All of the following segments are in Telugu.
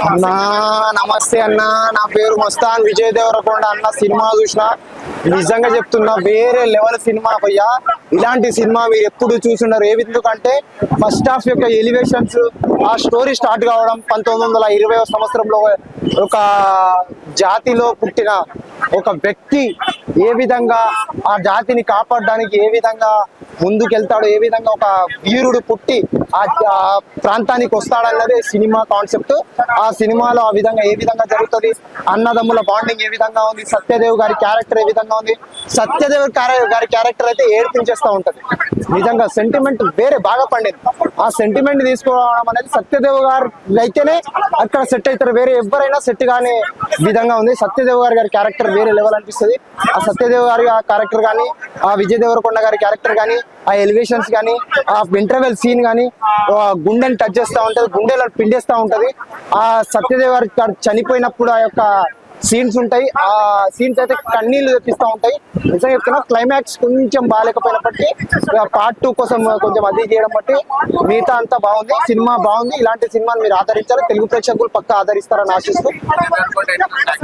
అన్నా నమస్తే అన్న, నా పేరు మస్తాన్ విజయ్ దేవరకొండ అన్న. సినిమా చూసిన నిజంగా చెప్తున్నా, వేరే లెవెల్ సినిమా భయ్యా. ఇలాంటి సినిమా మీరు ఎప్పుడు చూసుండరు. ఎందుకంటే ఫస్ట్ హాఫ్ యొక్క ఎలివేషన్స్, ఆ స్టోరీ స్టార్ట్ కావడం 1920వ సంవత్సరంలో ఒక జాతిలో పుట్టిన ఒక వ్యక్తి ఏ విధంగా ఆ జాతిని కాపాడడానికి ఏ విధంగా ముందుకెళ్తాడు, ఏ విధంగా ఒక వీరుడు పుట్టి ఆ ప్రాంతానికి వస్తాడన్నదే సినిమా కాన్సెప్ట్. ఆ సినిమాలో ఆ విధంగా ఏ విధంగా జరుగుతుంది, అన్నదమ్ముల బాండింగ్ ఏ విధంగా ఉంది, సత్యదేవ్ గారి క్యారెక్టర్ ఏ విధంగా ఉంది. సత్యదేవ్ గారి క్యారెక్టర్ అయితే ఏడిపించేస్తూ ఉంటది. నిజంగా సెంటిమెంట్ వేరే బాగా పండింది. ఆ సెంటిమెంట్ తీసుకోవడం అనేది సత్యదేవ్ గారు అయితేనే అక్కడ సెట్ అవుతారు, వేరే ఎవరైనా సెట్ కాని విధంగా ఉంది. సత్యదేవ్ గారి క్యారెక్టర్ వేరే లెవెల్ అనిపిస్తుంది. ఆ సత్యదేవ్ గారి క్యారెక్టర్ కానీ, ఆ విజయ్ దేవరకొండ గారి క్యారెక్టర్ కానీ, ఆ ఎలివేషన్స్ కానీ, ఆ ఇంటర్వెల్ సీన్ కానీ గుండెని టచ్ చేస్తూ ఉంటది, గుండెలో పిండేస్తూ ఉంటది. ఆ సత్యదేవ్ గారు చనిపోయినప్పుడు ఆ యొక్క సీన్స్ ఉంటాయి. ఆ సీన్స్ అయితే కన్నీళ్లు తెప్పిస్తూ ఉంటాయి. నిజంగా చెప్తున్నా, క్లైమాక్స్ కొంచెం బాగాలేకపోయినప్పటికీ పార్ట్ 2 కోసం కొంచెం అది చేయడం బట్టి మిగతా అంతా బాగుంది. సినిమా బాగుంది. ఇలాంటి సినిమాని మీరు ఆదరించారు, తెలుగు ప్రేక్షకులు పక్కా ఆదరిస్తారని ఆశిస్తూ.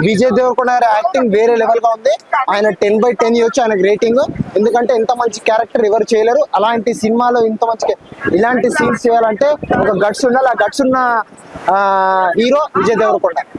విజయ్ దేవరకొండ గారి యాక్టింగ్ వేరే లెవెల్ గా ఉంది. ఆయన 10/10 ఇవ్వచ్చు ఆయనకు రేటింగ్. ఎందుకంటే ఇంత మంచి క్యారెక్టర్ ఎవరు చేయలేరు. అలాంటి సినిమాలో ఇంత మంచి ఇలాంటి సీన్స్ చేయాలంటే ఒక గట్స్ ఉండాలి. ఆ గట్స్ ఉన్న హీరో విజయ్ దేవరకొండ.